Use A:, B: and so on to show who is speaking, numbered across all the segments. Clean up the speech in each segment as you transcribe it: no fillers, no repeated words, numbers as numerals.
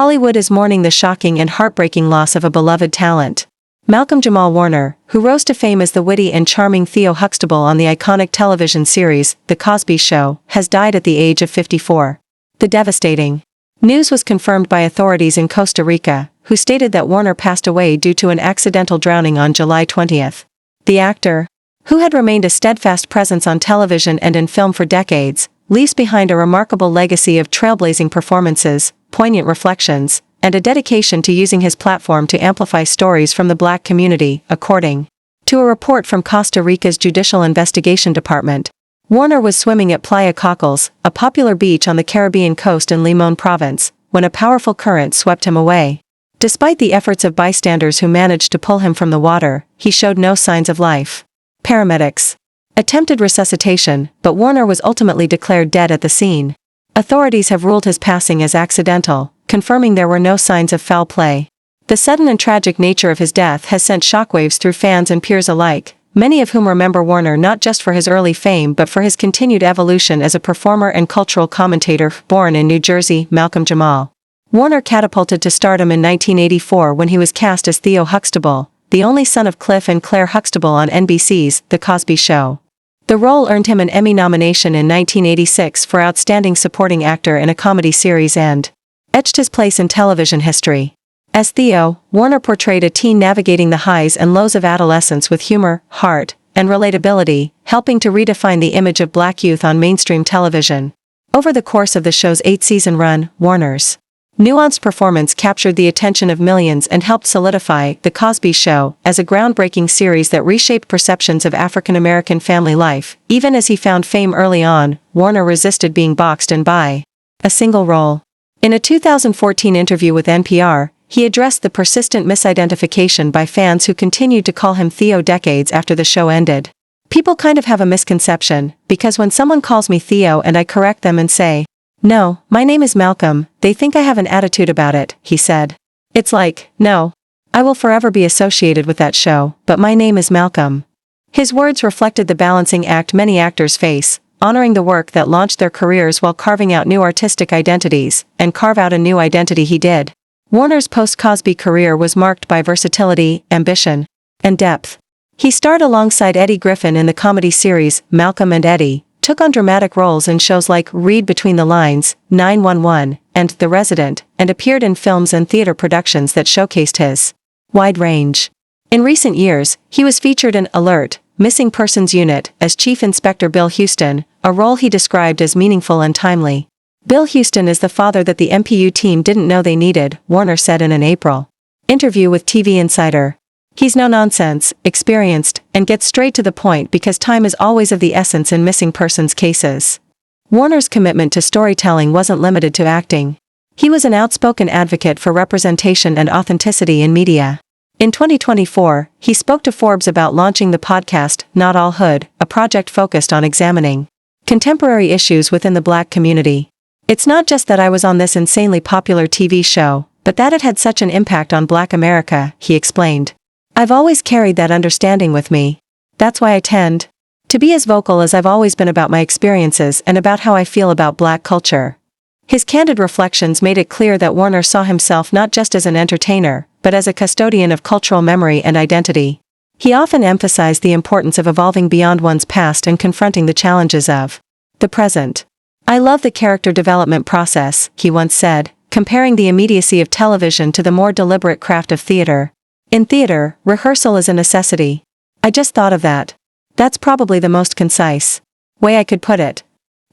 A: Hollywood is mourning the shocking and heartbreaking loss of a beloved talent. Malcolm-Jamal Warner, who rose to fame as the witty and charming Theo Huxtable on the iconic television series, The Cosby Show, has died at the age of 54. The devastating news was confirmed by authorities in Costa Rica, who stated that Warner passed away due to an accidental drowning on July 20th. The actor, who had remained a steadfast presence on television and in film for decades, leaves behind a remarkable legacy of trailblazing performances, poignant reflections, and a dedication to using his platform to amplify stories from the Black community, according to a report from Costa Rica's Judicial Investigation Department. Warner was swimming at Playa Cockles, a popular beach on the Caribbean coast in Limón Province, when a powerful current swept him away. Despite the efforts of bystanders who managed to pull him from the water, he showed no signs of life. Paramedics attempted resuscitation, but Warner was ultimately declared dead at the scene. Authorities have ruled his passing as accidental, confirming there were no signs of foul play. The sudden and tragic nature of his death has sent shockwaves through fans and peers alike, many of whom remember Warner not just for his early fame but for his continued evolution as a performer and cultural commentator. Born in New Jersey, Malcolm-Jamal Warner catapulted to stardom in 1984 when he was cast as Theo Huxtable, the only son of Cliff and Claire Huxtable on NBC's The Cosby Show. The role earned him an Emmy nomination in 1986 for Outstanding Supporting Actor in a Comedy Series and etched his place in television history. As Theo, Warner portrayed a teen navigating the highs and lows of adolescence with humor, heart, and relatability, helping to redefine the image of Black youth on mainstream television. Over the course of the show's 8-season run, Warner's nuanced performance captured the attention of millions and helped solidify The Cosby Show as a groundbreaking series that reshaped perceptions of African-American family life. Even as he found fame early on, Warner resisted being boxed in by a single role. In a 2014 interview with NPR, he addressed the persistent misidentification by fans who continued to call him Theo decades after the show ended. People kind of have a misconception, because when someone calls me Theo and I correct them and say, "No, my name is Malcolm," they think I have an attitude about it, he said. It's like, no. I will forever be associated with that show, but my name is Malcolm. His words reflected the balancing act many actors face, honoring the work that launched their careers while carving out new artistic identities, and carve out a new identity he did. Warner's post-Cosby career was marked by versatility, ambition, and depth. He starred alongside Eddie Griffin in the comedy series Malcolm and Eddie, took on dramatic roles in shows like Read Between the Lines, 911, and The Resident, and appeared in films and theater productions that showcased his wide range. In recent years, he was featured in Alert, Missing Persons Unit, as Chief Inspector Bill Houston, a role he described as meaningful and timely. Bill Houston is the father that the MPU team didn't know they needed, Warner said in an April interview with TV Insider. He's no nonsense, experienced, and gets straight to the point because time is always of the essence in missing persons cases. Warner's commitment to storytelling wasn't limited to acting. He was an outspoken advocate for representation and authenticity in media. In 2024, he spoke to Forbes about launching the podcast Not All Hood, a project focused on examining contemporary issues within the Black community. It's not just that I was on this insanely popular TV show, but that it had such an impact on Black America, he explained. I've always carried that understanding with me. That's why I tend to be as vocal as I've always been about my experiences and about how I feel about Black culture. His candid reflections made it clear that Warner saw himself not just as an entertainer, but as a custodian of cultural memory and identity. He often emphasized the importance of evolving beyond one's past and confronting the challenges of the present. I love the character development process, he once said, comparing the immediacy of television to the more deliberate craft of theater. In theater, rehearsal is a necessity. I just thought of that. That's probably the most concise way I could put it.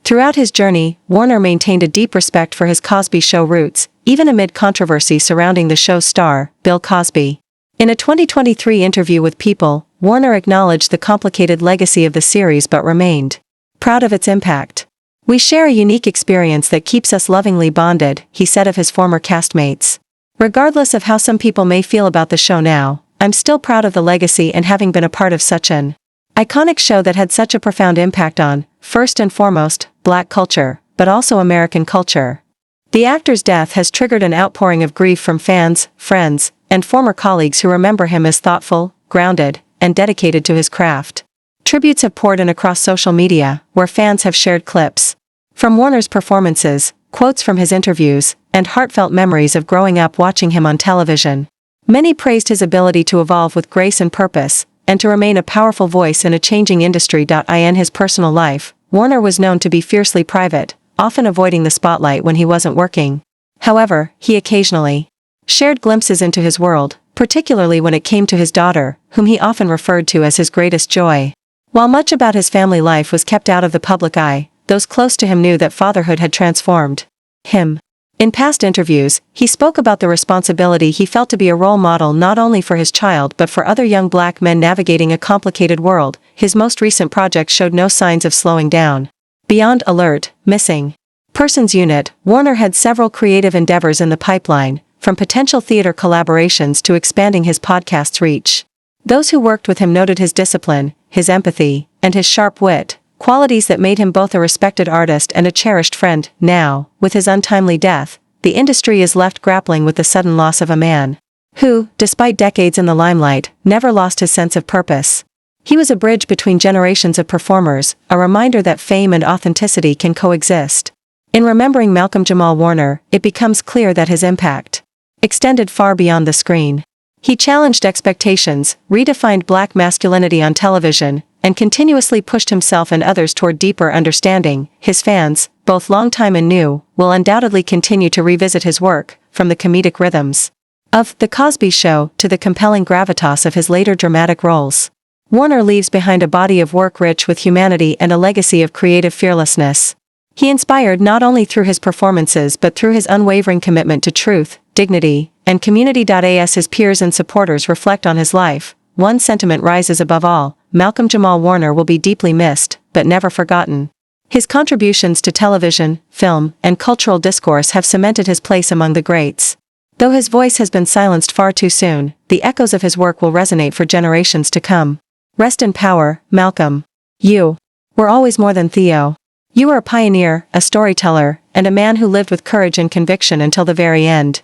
A: Throughout his journey, Warner maintained a deep respect for his Cosby Show roots, even amid controversy surrounding the show's star, Bill Cosby. In a 2023 interview with People, Warner acknowledged the complicated legacy of the series but remained proud of its impact. "We share a unique experience that keeps us lovingly bonded," he said of his former castmates. "Regardless of how some people may feel about the show now, I'm still proud of the legacy and having been a part of such an iconic show that had such a profound impact on, first and foremost, Black culture, but also American culture." The actor's death has triggered an outpouring of grief from fans, friends, and former colleagues who remember him as thoughtful, grounded, and dedicated to his craft. Tributes have poured in across social media, where fans have shared clips from Warner's performances, quotes from his interviews, and heartfelt memories of growing up watching him on television. Many praised his ability to evolve with grace and purpose, and to remain a powerful voice in a changing industry. In his personal life, Warner was known to be fiercely private, often avoiding the spotlight when he wasn't working. However, he occasionally shared glimpses into his world, particularly when it came to his daughter, whom he often referred to as his greatest joy. While much about his family life was kept out of the public eye, those close to him knew that fatherhood had transformed him. In past interviews, he spoke about the responsibility he felt to be a role model not only for his child but for other young black men navigating a complicated world. His most recent project showed no signs of slowing down. Beyond Alert, Missing Persons Unit, Warner had several creative endeavors in the pipeline, from potential theater collaborations to expanding his podcast's reach. Those who worked with him noted his discipline, his empathy, and his sharp wit, qualities that made him both a respected artist and a cherished friend. Now, with his untimely death, the industry is left grappling with the sudden loss of a man who, despite decades in the limelight, never lost his sense of purpose. He was a bridge between generations of performers, a reminder that fame and authenticity can coexist. In remembering Malcolm-Jamal Warner, it becomes clear that his impact extended far beyond the screen. He challenged expectations, redefined black masculinity on television, and continuously pushed himself and others toward deeper understanding. His fans, both longtime and new, will undoubtedly continue to revisit his work, from the comedic rhythms of The Cosby Show to the compelling gravitas of his later dramatic roles. Warner leaves behind a body of work rich with humanity and a legacy of creative fearlessness. He inspired not only through his performances but through his unwavering commitment to truth, dignity, and community. As his peers and supporters reflect on his life, one sentiment rises above all: Malcolm-Jamal Warner will be deeply missed, but never forgotten. His contributions to television, film, and cultural discourse have cemented his place among the greats. Though his voice has been silenced far too soon, the echoes of his work will resonate for generations to come. Rest in power, Malcolm. You were always more than Theo. You were a pioneer, a storyteller, and a man who lived with courage and conviction until the very end.